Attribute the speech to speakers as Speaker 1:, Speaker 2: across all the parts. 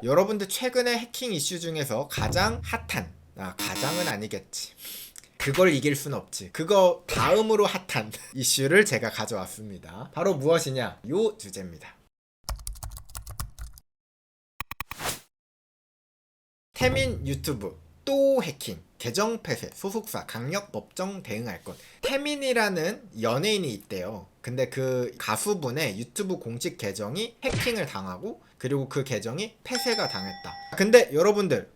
Speaker 1: 여러분들 최근에 해킹 이슈 중에서 가장 핫한, 가장은 아니겠지, 그걸 이길 순 없지, 그거 다음으로 핫한 이슈를 제가 가져왔습니다. 바로 무엇이냐, 요 주제입니다. 태민 유튜브 또 해킹, 계정 폐쇄, 소속사 강력 법정 대응할 것. 태민이라는 연예인이 있대요. 근데 그 가수분의 유튜브 공식 계정이 해킹을 당하고, 그리고 그 계정이 폐쇄가 당했다. 근데 여러분들,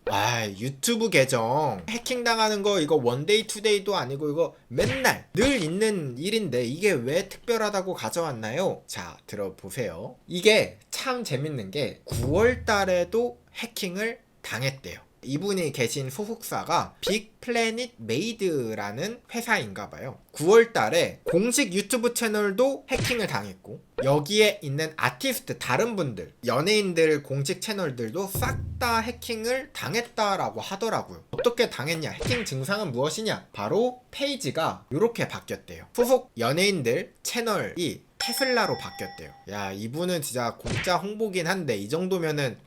Speaker 1: 유튜브 계정 해킹 당하는 거 이거 원데이 투데이도 아니고 이거 맨날 늘 있는 일인데 이게 왜 특별하다고 가져왔나요? 자, 들어보세요. 이게 참 재밌는 게 9월 달에도 해킹을 당했대요. 이분이 계신 소속사가 빅플래닛 메이드라는 회사인가봐요. 9월 달에 공식 유튜브 채널도 해킹을 당했고, 여기에 있는 아티스트 다른 분들, 연예인들 공식 채널들도 싹 다 해킹을 당했다라고 하더라고요. 어떻게 당했냐, 해킹 증상은 무엇이냐, 바로 페이지가 이렇게 바뀌었대요. 소속 연예인들 채널이 테슬라로 바뀌었대요. 야, 이분은 진짜 공짜 홍보긴 한데 이 정도면은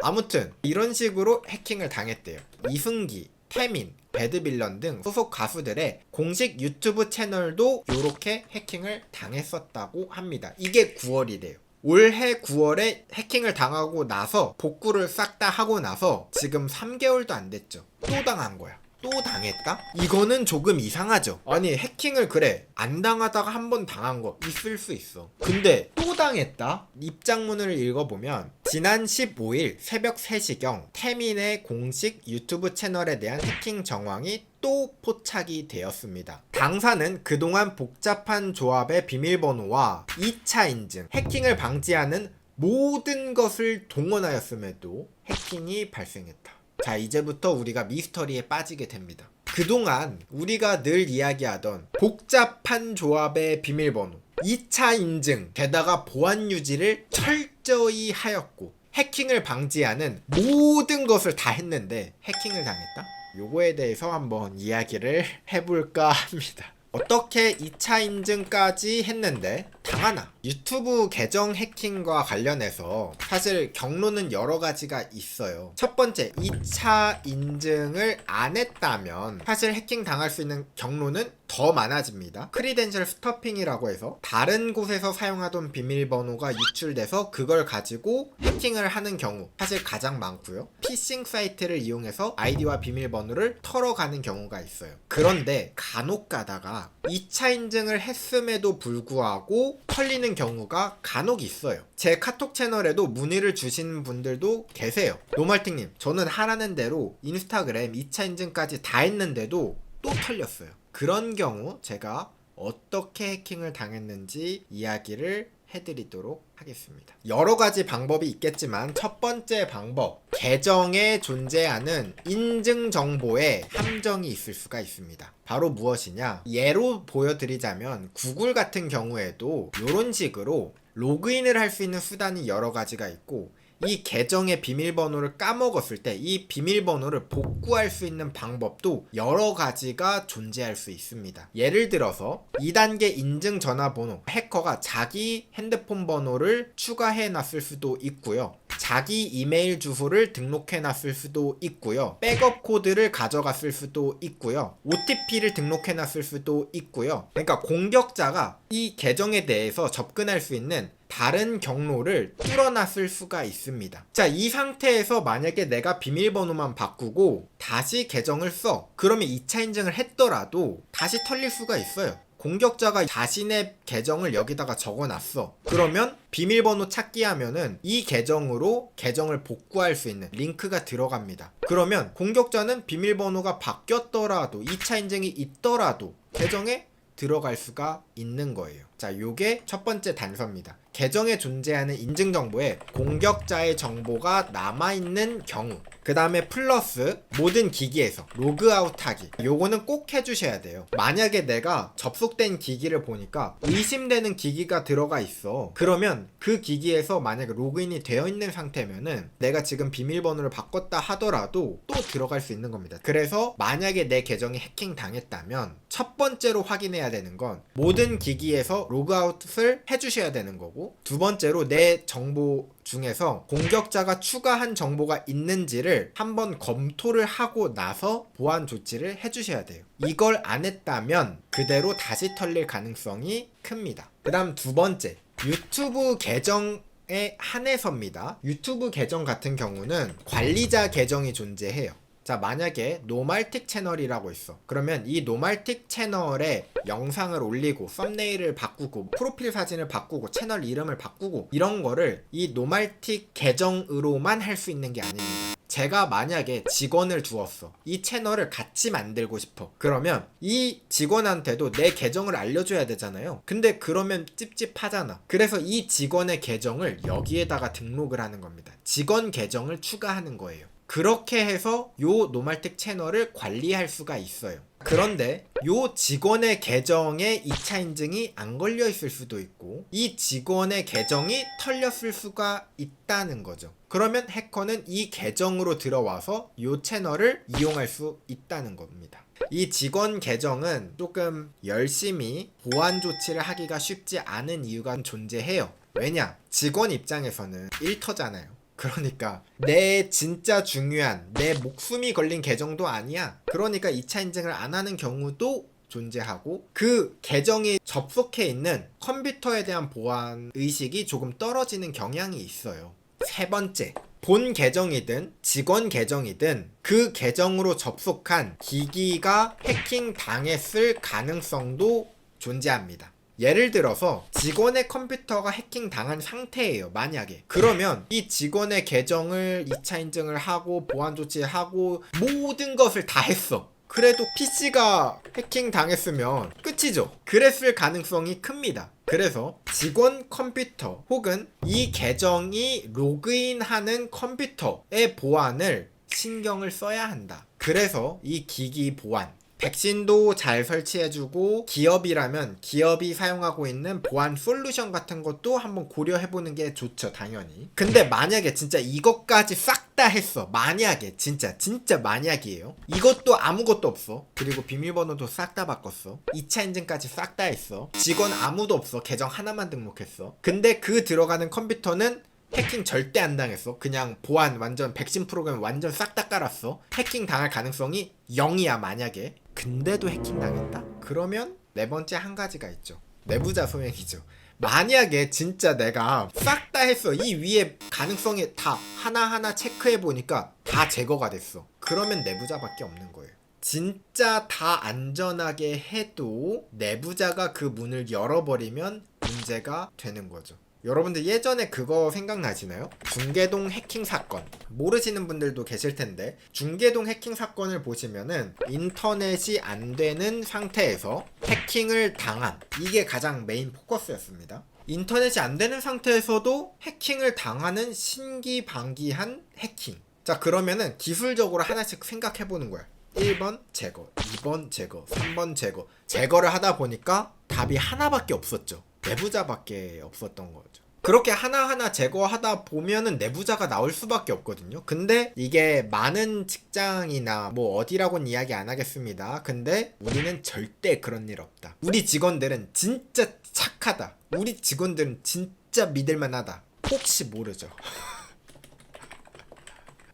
Speaker 1: 아무튼 이런 식으로 해킹을 당했대요. 이승기, 태민, 배드빌런 등 소속 가수들의 공식 유튜브 채널도 이렇게 해킹을 당했었다고 합니다. 이게 9월이래요. 올해 9월에 해킹을 당하고 나서 복구를 싹 다 하고 나서 지금 3개월도 안 됐죠. 또 당한 거야. 또 당했다? 이거는 조금 이상하죠. 아니, 해킹을 그래 안 당하다가 한 번 당한 거 있을 수 있어. 근데 또 당했다? 입장문을 읽어보면 지난 15일 새벽 3시경 태민의 공식 유튜브 채널에 대한 해킹 정황이 또 포착이 되었습니다. 당사는 그동안 복잡한 조합의 비밀번호와 2차 인증, 해킹을 방지하는 모든 것을 동원하였음에도 해킹이 발생했다. 자, 이제부터 우리가 미스터리에 빠지게 됩니다. 그동안 우리가 늘 이야기하던 복잡한 조합의 비밀번호, 2차 인증, 게다가 보안 유지를 철저히 하였고 해킹을 방지하는 모든 것을 다 했는데 해킹을 당했다? 요거에 대해서 한번 이야기를 해볼까 합니다. 어떻게 2차 인증까지 했는데 당하나? 유튜브 계정 해킹과 관련해서 사실 경로는 여러 가지가 있어요. 첫 번째, 2차 인증을 안 했다면 사실 해킹 당할 수 있는 경로는 더 많아집니다. 크리덴셜 스토핑이라고 해서 다른 곳에서 사용하던 비밀번호가 유출돼서 그걸 가지고 해킹을 하는 경우 사실 가장 많고요. 피싱 사이트를 이용해서 아이디와 비밀번호를 털어가는 경우가 있어요. 그런데 간혹 가다가 2차 인증을 했음에도 불구하고 털리는 경우가 간혹 있어요. 제 카톡 채널에도 문의를 주신 분들도 계세요. 노말팅님, 저는 하라는 대로 인스타그램 2차 인증까지 다 했는데도 또 털렸어요. 그런 경우 제가 어떻게 해킹을 당했는지 이야기를 해드리도록 하겠습니다. 여러 가지 방법이 있겠지만 첫 번째 방법, 계정에 존재하는 인증 정보에 함정이 있을 수가 있습니다. 바로 무엇이냐? 예로 보여드리자면 구글 같은 경우에도 이런 식으로 로그인을 할 수 있는 수단이 여러 가지가 있고, 이 계정의 비밀번호를 까먹었을 때 이 비밀번호를 복구할 수 있는 방법도 여러 가지가 존재할 수 있습니다. 예를 들어서 2단계 인증 전화번호, 해커가 자기 핸드폰 번호를 추가해 놨을 수도 있고요. 자기 이메일 주소를 등록해 놨을 수도 있고요. 백업 코드를 가져갔을 수도 있고요. OTP를 등록해 놨을 수도 있고요. 그러니까 공격자가 이 계정에 대해서 접근할 수 있는 다른 경로를 뚫어놨을 수가 있습니다. 자, 이 상태에서 만약에 내가 비밀번호만 바꾸고 다시 계정을 써, 그러면 2차 인증을 했더라도 다시 털릴 수가 있어요. 공격자가 자신의 계정을 여기다가 적어놨어. 그러면 비밀번호 찾기 하면은 이 계정으로 계정을 복구할 수 있는 링크가 들어갑니다. 그러면 공격자는 비밀번호가 바뀌었더라도 2차 인증이 있더라도 계정에 들어갈 수가 있는 거예요. 자, 요게 첫 번째 단서입니다. 계정에 존재하는 인증 정보에 공격자의 정보가 남아있는 경우, 그 다음에 플러스 모든 기기에서 로그아웃하기, 요거는 꼭 해주셔야 돼요. 만약에 내가 접속된 기기를 보니까 의심되는 기기가 들어가 있어. 그러면 그 기기에서 만약에 로그인이 되어 있는 상태면은 내가 지금 비밀번호를 바꿨다 하더라도 또 들어갈 수 있는 겁니다. 그래서 만약에 내 계정이 해킹 당했다면 첫 번째로 확인해야 되는 건 모든 기기에서 로그아웃을 해주셔야 되는 거고, 두 번째로 내 정보 중에서 공격자가 추가한 정보가 있는지를 한번 검토를 하고 나서 보안 조치를 해주셔야 돼요. 이걸 안 했다면 그대로 다시 털릴 가능성이 큽니다. 그 다음 두 번째, 유튜브 계정에 한해서입니다. 유튜브 계정 같은 경우는 관리자 계정이 존재해요. 자, 만약에 노말틱 채널이라고 있어. 그러면 이 노말틱 채널에 영상을 올리고 썸네일을 바꾸고 프로필 사진을 바꾸고 채널 이름을 바꾸고 이런 거를 이 노말틱 계정으로만 할 수 있는 게 아닙니다. 제가 만약에 직원을 두었어. 이 채널을 같이 만들고 싶어. 그러면 이 직원한테도 내 계정을 알려줘야 되잖아요. 근데 그러면 찝찝하잖아. 그래서 이 직원의 계정을 여기에다가 등록을 하는 겁니다. 직원 계정을 추가하는 거예요. 그렇게 해서 요 노말틱 채널을 관리할 수가 있어요. 그런데 요 직원의 계정에 2차 인증이 안 걸려 있을 수도 있고 이 직원의 계정이 털렸을 수가 있다는 거죠. 그러면 해커는 이 계정으로 들어와서 요 채널을 이용할 수 있다는 겁니다. 이 직원 계정은 조금 열심히 보안 조치를 하기가 쉽지 않은 이유가 존재해요. 왜냐? 직원 입장에서는 일터잖아요. 그러니까 내 진짜 중요한 내 목숨이 걸린 계정도 아니야. 그러니까 2차 인증을 안 하는 경우도 존재하고 그 계정이 접속해 있는 컴퓨터에 대한 보안 의식이 조금 떨어지는 경향이 있어요. 세 번째, 본 계정이든 직원 계정이든 그 계정으로 접속한 기기가 해킹 당했을 가능성도 존재합니다. 예를 들어서 직원의 컴퓨터가 해킹 당한 상태예요. 만약에 그러면 이 직원의 계정을 2차 인증을 하고 보안 조치하고 모든 것을 다 했어. 그래도 PC가 해킹 당했으면 끝이죠. 그랬을 가능성이 큽니다. 그래서 직원 컴퓨터 혹은 이 계정이 로그인하는 컴퓨터의 보안을 신경을 써야 한다. 그래서 이 기기 보안 백신도 잘 설치해주고 기업이라면 기업이 사용하고 있는 보안 솔루션 같은 것도 한번 고려해보는 게 좋죠, 당연히. 근데 만약에 진짜 이것까지 싹 다 했어. 만약에 진짜 만약이에요. 이것도 아무것도 없어. 그리고 비밀번호도 싹 다 바꿨어. 2차 인증까지 싹 다 했어. 직원 아무도 없어. 계정 하나만 등록했어. 근데 그 들어가는 컴퓨터는 해킹 절대 안 당했어. 그냥 보안 완전 백신 프로그램 완전 싹 다 깔았어. 해킹 당할 가능성이 0이야 만약에. 근데도 해킹 당했다? 그러면 네 번째 한 가지가 있죠. 내부자 소행이죠. 만약에 진짜 내가 싹 다 했어. 이 위에 가능성이 다 하나하나 체크해보니까 다 제거가 됐어. 그러면 내부자밖에 없는 거예요. 진짜 다 안전하게 해도 내부자가 그 문을 열어버리면 문제가 되는 거죠. 여러분들 예전에 그거 생각나시나요? 중계동 해킹 사건. 모르시는 분들도 계실 텐데 중계동 해킹 사건을 보시면은 인터넷이 안 되는 상태에서 해킹을 당한, 이게 가장 메인 포커스였습니다. 인터넷이 안 되는 상태에서도 해킹을 당하는 신기방기한 해킹. 자, 그러면은 기술적으로 하나씩 생각해 보는 거야. 1번 제거, 2번 제거, 3번 제거. 제거를 하다 보니까 답이 하나밖에 없었죠. 내부자밖에 없었던 거죠. 그렇게 하나하나 제거하다 보면은 내부자가 나올 수밖에 없거든요. 근데 이게 많은 직장이나 뭐 어디라고는 이야기 안 하겠습니다. 근데 우리는 절대 그런 일 없다. 우리 직원들은 진짜 착하다. 우리 직원들은 진짜 믿을만하다. 혹시 모르죠.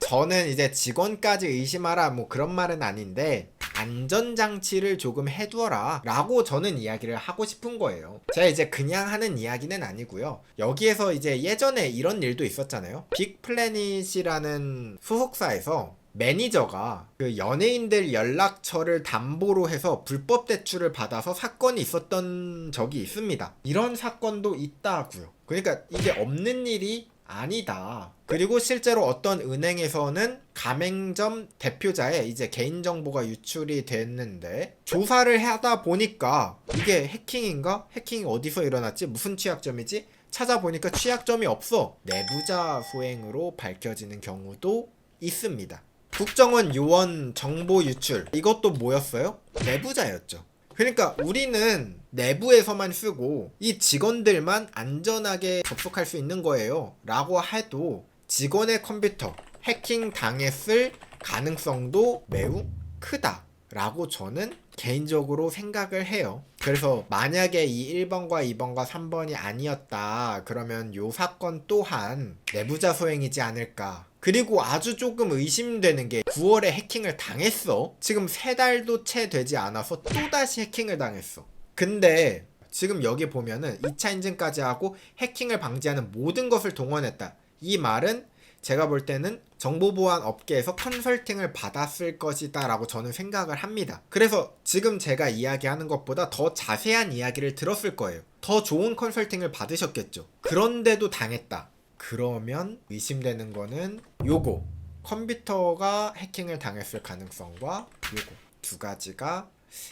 Speaker 1: 저는 이제 직원까지 의심하라 뭐 그런 말은 아닌데 안전장치를 조금 해두어라 라고 저는 이야기를 하고 싶은 거예요. 제가 이제 그냥 하는 이야기는 아니고요. 여기에서 이제 예전에 이런 일도 있었잖아요. 빅플래닛이라는 소속사에서 매니저가 그 연예인들 연락처를 담보로 해서 불법 대출을 받아서 사건이 있었던 적이 있습니다. 이런 사건도 있다고요. 그러니까 이게 없는 일이 아니다. 그리고 실제로 어떤 은행에서는 가맹점 대표자의 이제 개인정보가 유출이 됐는데 조사를 하다 보니까 이게 해킹인가? 해킹이 어디서 일어났지? 무슨 취약점이지? 찾아보니까 취약점이 없어. 내부자 소행으로 밝혀지는 경우도 있습니다. 국정원 요원 정보 유출, 이것도 뭐였어요? 내부자였죠. 그러니까 우리는 내부에서만 쓰고 이 직원들만 안전하게 접속할 수 있는 거예요 라고 해도 직원의 컴퓨터 해킹 당했을 가능성도 매우 크다 라고 저는 개인적으로 생각을 해요. 그래서 만약에 이 1번과 2번과 3번이 아니었다 그러면 요 사건 또한 내부자 소행이지 않을까. 그리고 아주 조금 의심되는 게 9월에 해킹을 당했어. 지금 3달도 채 되지 않아서 또다시 해킹을 당했어. 근데 지금 여기 보면은 2차 인증까지 하고 해킹을 방지하는 모든 것을 동원했다. 이 말은 제가 볼 때는 정보보안 업계에서 컨설팅을 받았을 것이다 라고 저는 생각을 합니다. 그래서 지금 제가 이야기하는 것보다 더 자세한 이야기를 들었을 거예요. 더 좋은 컨설팅을 받으셨겠죠. 그런데도 당했다. 그러면 의심되는 거는 요거, 컴퓨터가 해킹을 당했을 가능성과 요거 두 가지가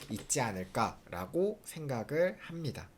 Speaker 1: 있지 않을까라고 생각을 합니다.